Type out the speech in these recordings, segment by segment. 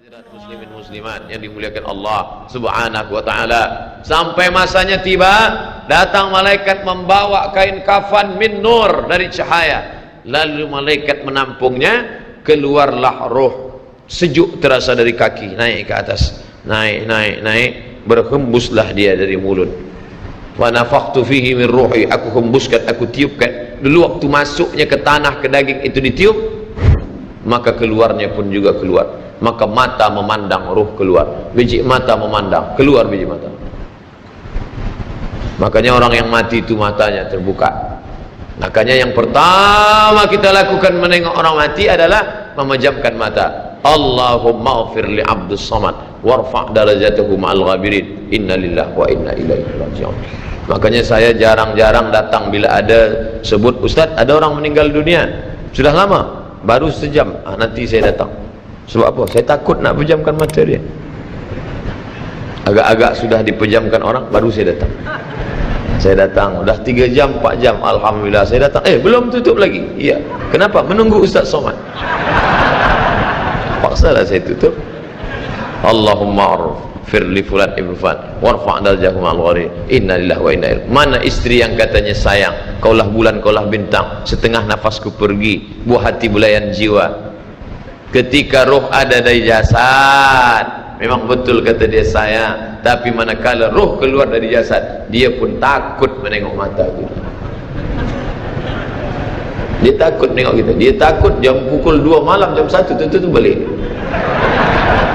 Muslimin muslimat yang dimuliakan Allah Subhanahu wa taala, sampai masanya tiba, datang malaikat membawa kain kafan min nur, dari cahaya, lalu malaikat menampungnya, keluarlah roh, sejuk terasa dari kaki naik ke atas, naik, berhembuslah dia dari mulut. Wa nafakhtu fihi min ruhi, aku hembuskan, aku tiupkan. Dulu waktu masuknya ke tanah, ke daging itu ditiup, maka keluarnya pun juga keluar. Maka mata memandang, ruh keluar. Biji mata memandang, keluar biji mata. Makanya orang yang mati itu matanya terbuka. Makanya yang pertama kita lakukan menengok orang mati adalah memejamkan mata. Allahumma ghfir li abdus samad warfa' darajatahu ma'al ghabirin, inna lillahi wa inna ilaihi raji'un. Makanya saya jarang-jarang datang bila ada sebut ustaz ada orang meninggal dunia, sudah lama, baru sejam, nanti saya datang. Sebab apa? Saya takut nak pejamkan mata dia. Agak-agak sudah dipejamkan orang, baru saya datang. Saya datang, udah 3 jam, 4 jam, alhamdulillah saya datang. Belum tutup lagi. Iya. Kenapa? Menunggu Ustaz Somad. Paksalah saya tutup. Allahumma ighfir li fulan ibn fulan warfa' darajahum al-ghari, inna lillahi wa inna ilaihi. Mana istri yang katanya sayang, kaulah bulan, kaulah bintang, setengah nafasku pergi, buah hati belayan jiwa. Ketika roh ada dari jasad, memang betul kata dia sayang, tapi manakala roh keluar dari jasad, dia pun takut menengok mata kita. Dia takut menengok kita. Dia takut jam pukul 2 malam, jam 1 tutup balik.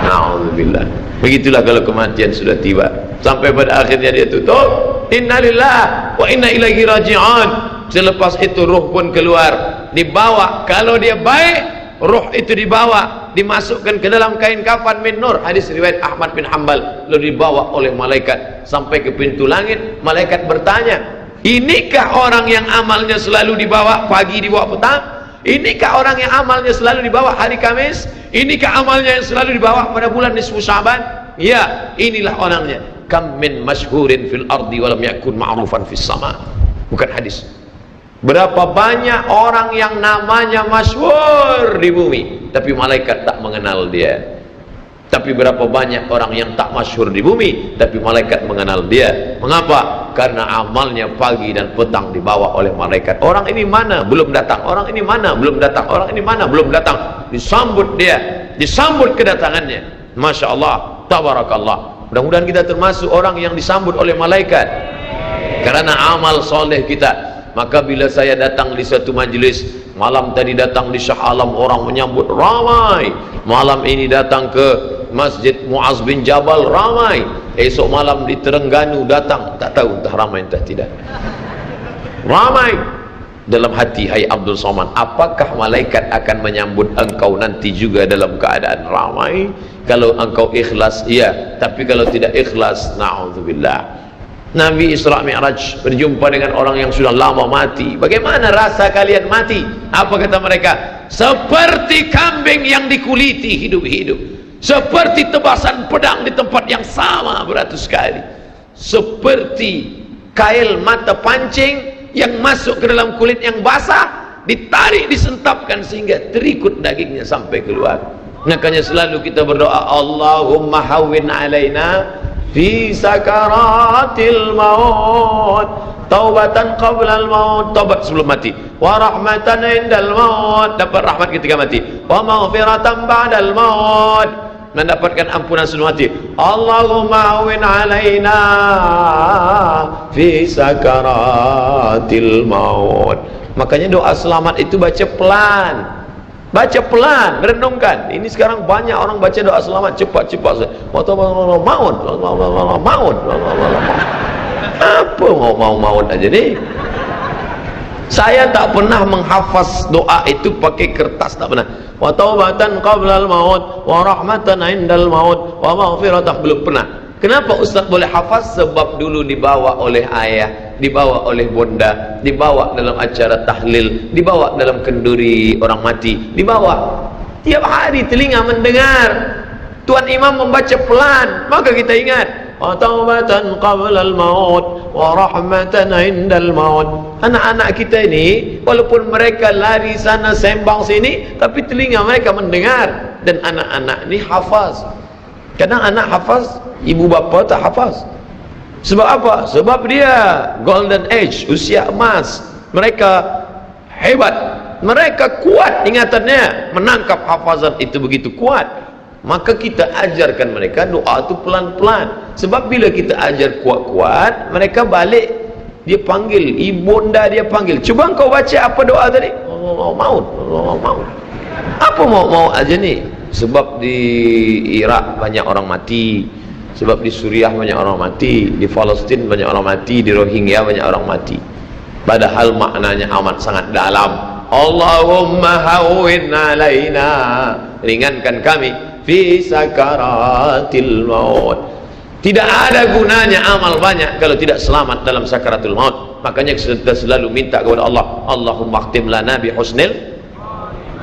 Na'udzubillah. Begitulah kalau kematian sudah tiba. Sampai pada akhirnya dia tutup, innalillahi wa inna ilaihi raji'un. Selepas itu roh pun keluar, dibawa. Kalau dia baik, roh itu dibawa, dimasukkan ke dalam kain kafan min nur, hadis riwayat Ahmad bin Hanbal, lalu dibawa oleh malaikat sampai ke pintu langit. Malaikat bertanya, inikah orang yang amalnya selalu dibawa pagi, dibawa petang? Inikah orang yang amalnya selalu dibawa hari Kamis? Inikah amalnya yang selalu dibawa pada bulan nisfu Sya'ban? Ya, inilah orangnya. Kam min masyhurin fil ardi walam yakun ma'rufan fis sama. Bukan hadis. Berapa banyak orang yang namanya masyhur di bumi, tapi malaikat tak mengenal dia. Tapi berapa banyak orang yang tak masyhur di bumi, tapi malaikat mengenal dia. Mengapa? Karena amalnya pagi dan petang dibawa oleh malaikat. Orang ini mana? Belum datang. Orang ini mana? Belum datang. Orang ini mana? Belum datang. Disambut dia, disambut kedatangannya. Masya Allah, tabarakallah. Mudah-mudahan kita termasuk orang yang disambut oleh malaikat karena amal soleh kita. Maka bila saya datang di satu majlis, malam tadi datang di Shah Alam, orang menyambut ramai. Malam ini datang ke Masjid Muaz bin Jabal, ramai. Esok malam di Terengganu datang, tak tahu entah ramai entah tidak. Ramai. Dalam hati, hai Abdul Somad, apakah malaikat akan menyambut engkau nanti juga dalam keadaan ramai? Kalau engkau ikhlas, iya. Tapi kalau tidak ikhlas, na'udzubillah. Nabi Isra Mi'raj berjumpa dengan orang yang sudah lama mati. Bagaimana rasa kalian mati? Apa kata mereka? Seperti kambing yang dikuliti hidup-hidup, seperti tebasan pedang di tempat yang sama beratus kali, seperti kail mata pancing yang masuk ke dalam kulit yang basah, ditarik, disentapkan sehingga terikut dagingnya sampai keluar. Makanya selalu kita berdoa, Allahumma hawwin alaina fi sakaratil maut, taubatan qablal maut, taubat sebelum mati, wa rahmatan indal maut, dapat rahmat ketika mati, wa maghfiratan ba'dal maut, mendapatkan ampunan sebelum mati. Allahumma hawwin alaina fi sakaratil maut. Makanya doa selamat itu baca pelan. Baca pelan, merenungkan. Ini sekarang banyak orang baca doa selamat cepat-cepat. Maut. Apa maut aja nih? Saya tak pernah menghafaz doa itu pakai kertas, tak pernah. Wa taubatan qablal maut, wa rahmatan indal maut, wa maghfiratan, belum pernah. Kenapa Ustaz boleh hafaz? Sebab dulu dibawa oleh ayah, dibawa oleh bunda, dibawa dalam acara tahlil, dibawa dalam kenduri orang mati, dibawa. Tiap hari telinga mendengar Tuan Imam membaca pelan, maka kita ingat, wa taubatan qablal maut wa rahmatan indal maut. Anak-anak kita ini walaupun mereka lari sana sembang sini, tapi telinga mereka mendengar. dan anak-anak ni hafaz. Kadang anak hafaz, ibu bapa tak hafaz. Sebab apa? Sebab dia golden age, usia emas. Mereka hebat, mereka kuat ingatannya, menangkap hafazan itu begitu kuat. Maka kita ajarkan mereka doa itu pelan-pelan. Sebab bila kita ajar kuat-kuat, mereka balik, dia panggil, ibunda dia panggil, cuba kau baca apa doa tadi? Allah maut, Allah maut. Apa mau aja ni? Sebab di Iraq banyak orang mati, sebab di Suriah banyak orang mati, di Palestin banyak orang mati, di Rohingya banyak orang mati. Padahal maknanya amat sangat dalam. Allahumma hawwin alaina, ringankan kami fi sakaratil maut. Tidak ada gunanya amal banyak kalau tidak selamat dalam sakaratul maut. Makanya kita selalu minta kepada Allah, Allahumma khtim lana bi husnil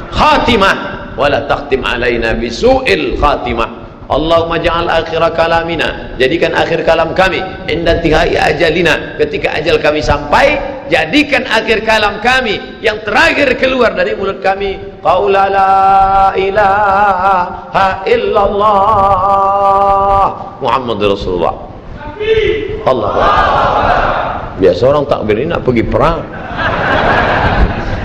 khatimah wa la takhtim alaina bi su'il khatimah. Allahumma ja'al akhir kalamina, jadikan akhir kalam kami inda tihai ajalina, ketika ajal kami sampai, jadikan akhir kalam kami yang terakhir keluar dari mulut kami qaula la ilaha illallah Muhammadur Rasulullah. Allah. Biasa orang takbir ini nak pergi perang,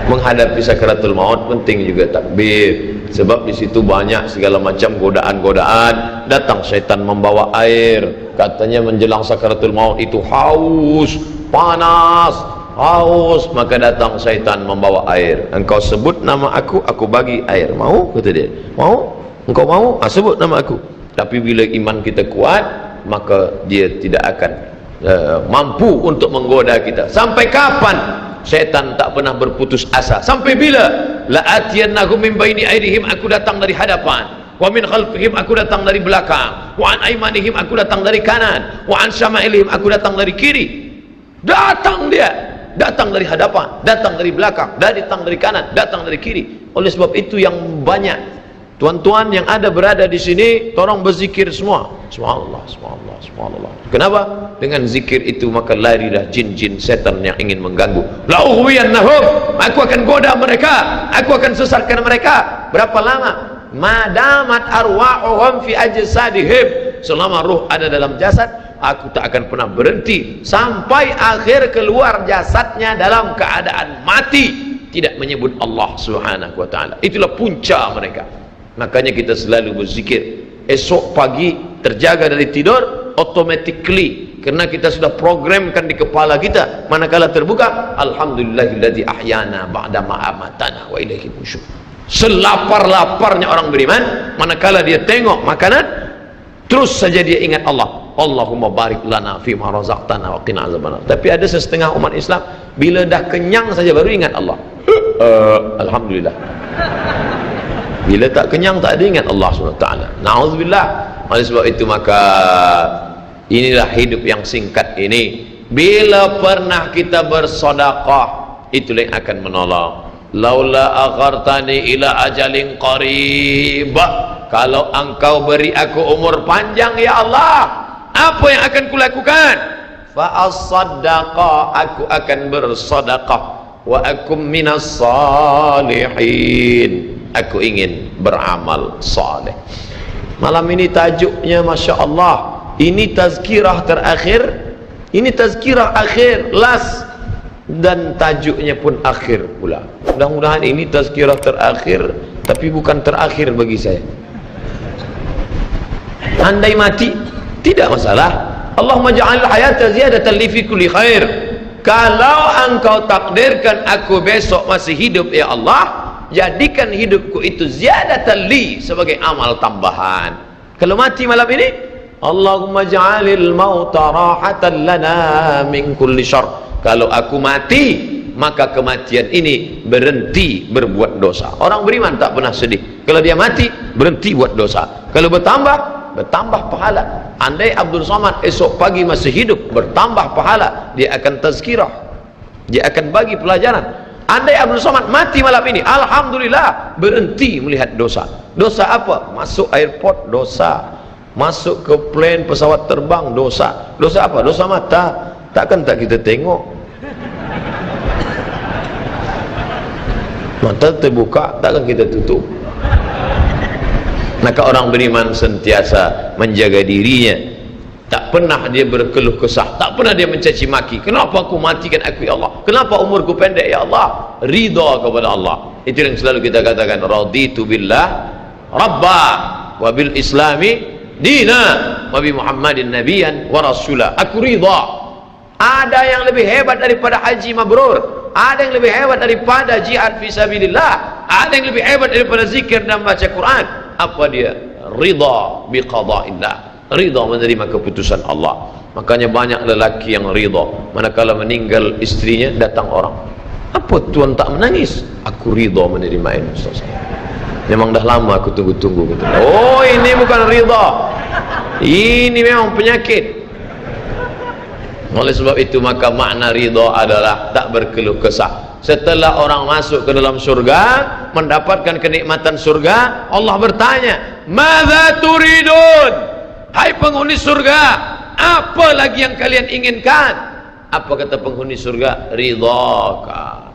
menghadapi sakaratul maut penting juga takbir. Sebab di situ banyak segala macam godaan-godaan. Datang syaitan membawa air, katanya menjelang sakaratul maut itu haus, panas, haus, maka datang syaitan membawa air. Engkau sebut nama aku bagi air. Mau? Kata dia. Mau? Engkau mau? Sebut nama aku. Tapi bila iman kita kuat, maka dia tidak akan mampu untuk menggoda kita. Sampai kapan syaitan tak pernah berputus asa? Sampai bila? La atiyannahum min baini aydihim, aku datang dari hadapan, wa min khalfihim, aku datang dari belakang, wa an aymanihim, aku datang dari kanan, wa an syama'ilihim, aku datang dari kiri. Datang dia, datang dari hadapan, datang dari belakang, datang dari kanan, datang dari kiri. Oleh sebab itu yang banyak tuan-tuan yang ada berada di sini, tolong berzikir semua. Subhanallah, subhanallah, subhanallah. Kenapa? Dengan zikir itu maka larilah jin-jin setan yang ingin mengganggu. La ughwiyannahum, aku akan goda mereka, aku akan sesatkan mereka. Berapa lama? Madamat arwahuhum fi ajsadihim, selama ruh ada dalam jasad, aku tak akan pernah berhenti sampai akhir keluar jasadnya dalam keadaan mati, tidak menyebut Allah Subhanahu wa taala. Itulah punca mereka. Makanya kita selalu berzikir. Esok pagi terjaga dari tidur automatically, karena kita sudah programkan di kepala kita. Manakala terbuka, alhamdulillahilladzi ahyana ba'da ma amatana wa ilaihi nusyur. Selapar-laparnya orang beriman, manakala dia tengok makanan, terus saja dia ingat Allah. Allahumma barik lana fi ma razaqtana wa qina azabannar. Tapi ada setengah umat Islam, bila dah kenyang saja baru ingat Allah. Alhamdulillah. Bila tak kenyang tak ada ingat Allah SWT. Na'udzubillah. Oleh sebab itu maka inilah hidup yang singkat ini. Bila pernah kita bersedekah, itulah yang akan menolong. Laula akhartani ila ajalin qarib, kalau engkau beri aku umur panjang ya Allah, apa yang akan kulakukan? Fa as-sadaqah, aku akan bersedekah. Wa akum minas salihin, aku ingin beramal saleh. Malam ini tajuknya Masya Allah, ini tazkirah terakhir, ini tazkirah akhir, last, dan tajuknya pun akhir pula. Mudah-mudahan ini tazkirah terakhir, tapi bukan terakhir bagi saya. Andai mati tidak masalah. Allahumma ja'al hayata ziyadatan li fi kulli khair. Kalau engkau takdirkan aku besok masih hidup ya Allah, jadikan hidupku itu ziyadatan li, sebagai amal tambahan. Kalau mati malam ini, Allahumma ja'alil mauta rahatan lana min kulli syarr. Kalau aku mati, maka kematian ini berhenti berbuat dosa. Orang beriman tak pernah sedih. Kalau dia mati, berhenti buat dosa. Kalau bertambah pahala. Andai Abdul Somad esok pagi masih hidup, bertambah pahala. Dia akan tazkirah, dia akan bagi pelajaran. Andai Abdul Somad mati malam ini, alhamdulillah, berhenti melihat dosa. Dosa apa? Masuk airport, dosa. Masuk ke plane pesawat terbang, dosa. Dosa apa? Dosa mata. Takkan tak kita tengok? Mata terbuka, takkan kita tutup? Maka orang beriman sentiasa menjaga dirinya, tak pernah dia berkeluh kesah, tak pernah dia mencaci maki. Kenapa aku matikan aku ya Allah, kenapa umurku pendek ya Allah? Ridha kepada Allah. Itu yang selalu kita katakan, raditu billah rabba wa bil islami dina wa bi muhammadin nabiyan wa rasula. Aku ridha. Ada yang lebih hebat daripada haji mabrur, ada yang lebih hebat daripada jihad fisabilillah, ada yang lebih hebat daripada zikir dan baca Quran. Apa dia? Ridha bi qada'illah, ridha menerima keputusan Allah. Makanya banyak lelaki yang ridha manakala meninggal istrinya, datang orang, apa tuan tak menangis? Aku ridha menerima ini Ustaz. Memang dah lama aku tunggu-tunggu. Oh, ini bukan ridha, ini memang penyakit. Oleh sebab itu maka makna ridha adalah tak berkeluh kesah. Setelah orang masuk ke dalam surga, mendapatkan kenikmatan surga, Allah bertanya, "Madza turidun?" Hai penghuni surga, apa lagi yang kalian inginkan? Apa kata penghuni surga? Ridhaka.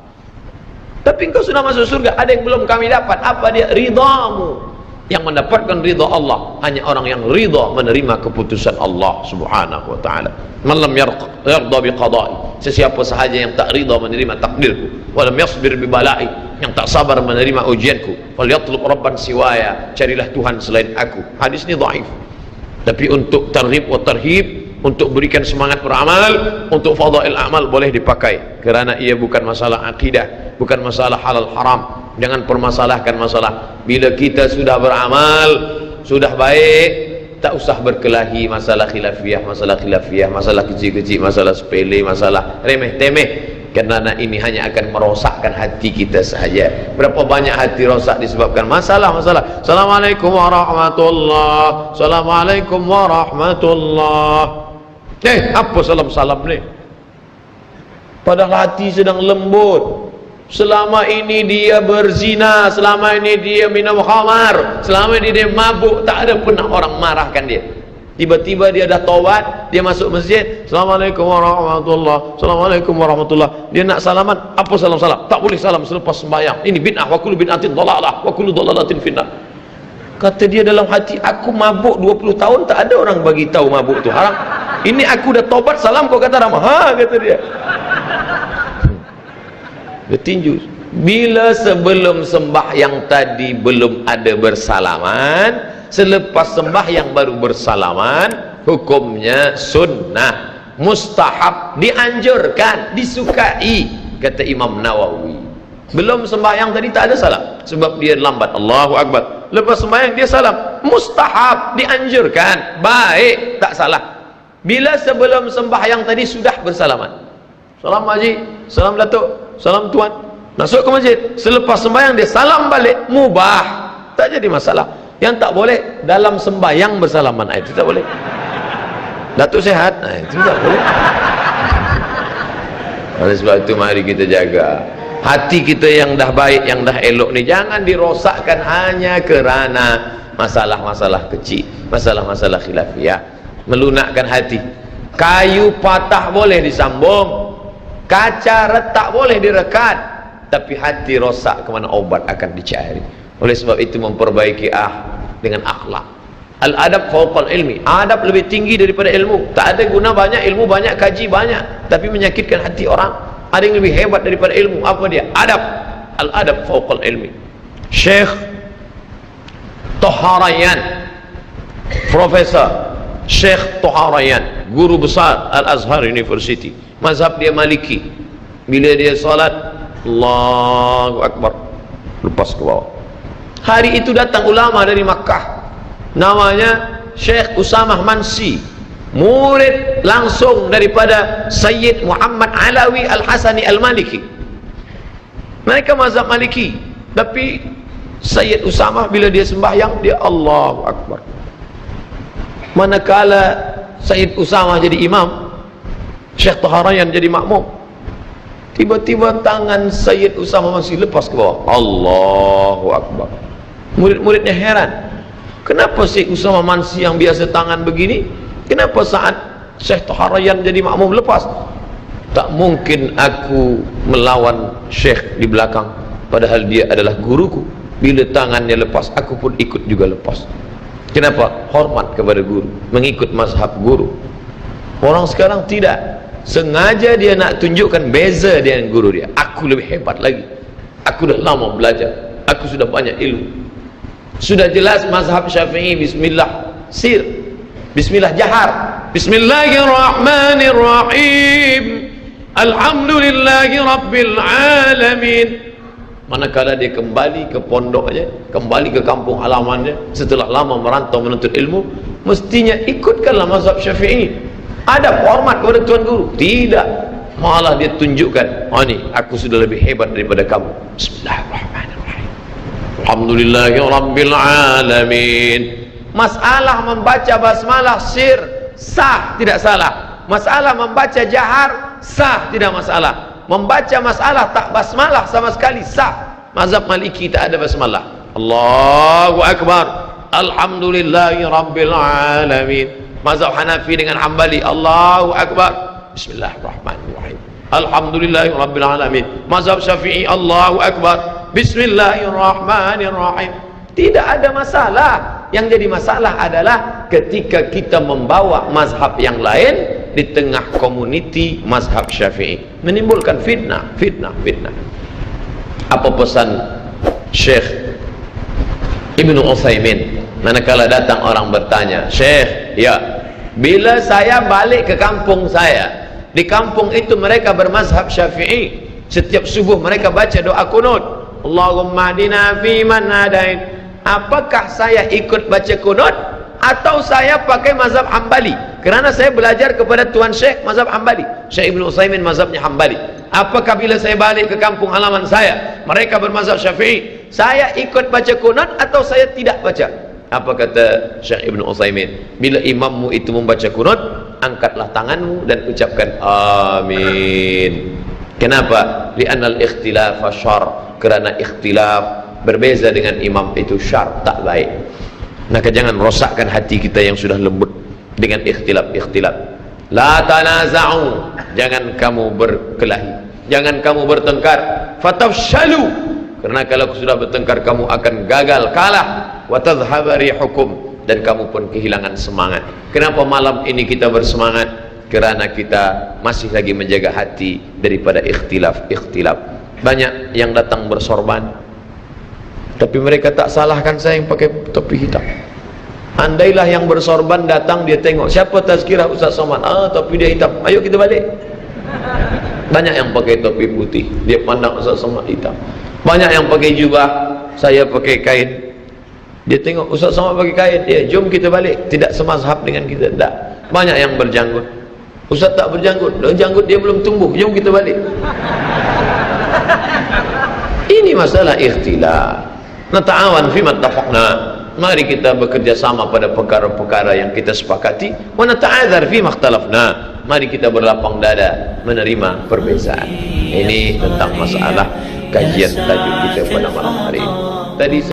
Tapi engkau sudah masuk surga, ada yang belum kami dapat. Apa dia? Ridhamu. Yang mendapatkan ridha Allah hanya orang yang ridha menerima keputusan Allah subhanahu wa ta'ala. Man lam yarda bi qada'i, sesiapa sahaja yang tak ridha menerima takdirku, wa lam yasbir bi bala'i, yang tak sabar menerima ujianku, falyatlub rabban siwaya, carilah Tuhan selain aku. Hadis ini dhaif. Tapi untuk targhib wa tarhib, untuk berikan semangat beramal, untuk fadail amal boleh dipakai, kerana ia bukan masalah akidah, bukan masalah halal haram. Jangan permasalahkan masalah. Bila kita sudah beramal, sudah baik, tak usah berkelahi masalah khilafiyah, masalah kecil-kecil, masalah sepele, masalah remeh-temeh. Kerana ini hanya akan merosakkan hati kita sahaja. Berapa banyak hati rosak disebabkan masalah-masalah. Assalamualaikum warahmatullahi, Assalamualaikum warahmatullahi. Apa salam-salam ni? Padahal hati sedang lembut. Selama ini dia berzina, selama ini dia minum khamar, selama ini dia mabuk, tak ada pernah orang marahkan dia. Tiba-tiba dia dah taubat, dia masuk masjid, Assalamualaikum warahmatullahi, Assalamualaikum warahmatullahi. Dia nak salaman, apa salam-salam? Tak boleh salam selepas sembahyang. Ini bid'ah, wa kullu bid'atin dhalalah, wa kullu dhalalatin finnar. Kata dia dalam hati, aku mabuk 20 tahun, tak ada orang bagi tahu mabuk tu haram. Ini aku dah taubat, salam kau kata ramah. Ha, kata dia. Dia tinju. Bila sebelum sembahyang tadi belum ada bersalaman, selepas sembahyang baru bersalaman, hukumnya sunnah, mustahab, dianjurkan, disukai, kata Imam Nawawi. Belum sembahyang tadi tak ada salam, sebab dia lambat. Allahu Akbar. Lepas sembahyang dia salam, mustahab, dianjurkan, baik, tak salah. Bila sebelum sembahyang tadi sudah bersalaman, salam Haji, salam Datuk, salam Tuan, masuk ke masjid, selepas sembahyang dia salam balik, mubah, tak jadi masalah. Yang tak boleh dalam sembahyang bersalaman, itu tak boleh. Datuk sehat, itu tak boleh. Oleh sebab itu mari kita jaga hati kita yang dah baik, yang dah elok ni, jangan dirosakkan hanya kerana masalah-masalah kecil, masalah-masalah khilafiyah. Melunakkan hati. Kayu patah boleh disambung, kaca retak boleh direkat, tapi hati rosak, kemana obat akan dicari. Oleh sebab itu memperbaiki dengan akhlak. Al-adab fawqal ilmi, adab lebih tinggi daripada ilmu. Tak ada guna banyak ilmu, banyak kaji banyak, tapi menyakitkan hati orang. Ada yang lebih hebat daripada ilmu, apa dia? Adab. Al-adab fawqal ilmi. Syekh Toharayan, Profesor Syekh Toharayan, guru besar Al-Azhar University, mazhab dia Maliki. Bila dia salat, Allahu Akbar, lepas ke bawah. Hari itu datang ulama dari Makkah, namanya Syekh Usamah Mansi, murid langsung daripada Sayyid Muhammad Alawi Al-Hasani Al-Maliki. Mereka mazhab Maliki, tapi Sayyid Usamah bila dia sembahyang, dia Allahu Akbar. Manakala Sayyid Usamah jadi imam, Syekh Toharayan jadi makmum, tiba-tiba tangan Sayyid Usamah masih lepas ke bawah. Allahu Akbar. Murid-muridnya heran, kenapa Syekh Usamah Mansi yang biasa tangan begini, kenapa saat Syekh Toharayan jadi makmum lepas? Tak mungkin aku melawan Syekh di belakang, padahal dia adalah guruku. Bila tangannya lepas, aku pun ikut juga lepas. Kenapa? Hormat kepada guru, mengikut mazhab guru. Orang sekarang tidak, sengaja dia nak tunjukkan beza dengan guru dia. Aku lebih hebat lagi, aku dah lama belajar, aku sudah banyak ilmu. Sudah jelas mazhab Syafi'i bismillah sir, bismillah jahar, bismillahirrahmanirrahim, alhamdulillahi rabbil alamin. Manakala dia kembali ke pondoknya, kembali ke kampung halamannya setelah lama merantau menuntut ilmu, mestinya ikutkanlah mazhab Syafi'i. Ada hormat kepada tuan guru? Tidak, malah dia tunjukkan, oh ni aku sudah lebih hebat daripada kamu. Bismillahirrahmanirrahim, alhamdulillahi rabbil alamin. Masalah membaca basmalah sir sah, tidak salah. Masalah membaca jahar sah, tidak masalah. Membaca masalah tak basmalah sama sekali sah. Mazhab Maliki tak ada basmalah. Allahu Akbar, alhamdulillahi rabbil alamin. Mazhab Hanafi dengan Hambali, Allahu Akbar, bismillahirrahmanirrahim, alhamdulillahi rabbil alamin. Mazhab Syafi'i, Allahu Akbar, bismillahirrahmanirrahim. Tidak ada masalah. Yang jadi masalah adalah ketika kita membawa mazhab yang lain di tengah komuniti mazhab Syafi'i, menimbulkan fitnah. Apa pesan Syekh Ibnu Utsaimin manakala datang orang bertanya, Syekh, ya, bila saya balik ke kampung saya, di kampung itu mereka bermazhab Syafi'i, setiap subuh mereka baca doa kunut, Allahumma hdina fi man hadain. Apakah saya ikut baca kunut atau saya pakai mazhab Hambali? Kerana saya belajar kepada Tuan Syekh mazhab Hambali, Syekh Ibnu Utsaimin mazhabnya Hambali. Apakah bila saya balik ke kampung halaman saya, mereka bermazhab Syafi'i, saya ikut baca kunut atau saya tidak baca? Apa kata Syekh Ibnu Utsaimin? Bila imammu itu membaca kunut, angkatlah tanganmu dan ucapkan amin. Kenapa? Li'annal ikhtilaf syarr. Kerana ikhtilaf, berbeza dengan imam itu syar, tak baik. Maka jangan rosakkan hati kita yang sudah lembut dengan ikhtilaf. La tanaza'u, jangan kamu berkelahi, jangan kamu bertengkar. Fatafshalu, karena kalau sudah bertengkar kamu akan gagal, kalah. Wa tadhhaba rihukum, dan kamu pun kehilangan semangat. Kenapa malam ini kita bersemangat? Kerana kita masih lagi menjaga hati daripada ikhtilaf. Banyak yang datang bersorban, tapi mereka tak salahkan saya yang pakai topi hitam. Andailah yang bersorban datang, dia tengok siapa tazkirah Ustaz Somad, topi dia hitam, ayo kita balik. Banyak yang pakai topi putih, dia pandang Ustaz Somad hitam. Banyak yang pakai jubah, saya pakai kain, dia tengok Ustaz Somad pakai kain, ya jom kita balik. Tidak semazhab dengan kita, tak. Banyak yang berjanggut, Ustaz tak berjanggut, janggut dia belum tumbuh, jom kita balik. Ini masalah ikhtilaf. Nata'awan fima ittafaqna, mari kita bekerja sama pada perkara-perkara yang kita sepakati. Wa nata'adzar fima ikhtalafna, mari kita berlapang dada menerima perbezaan. Ini tentang masalah kajian tajuk kita pada malam hari ini. Tadi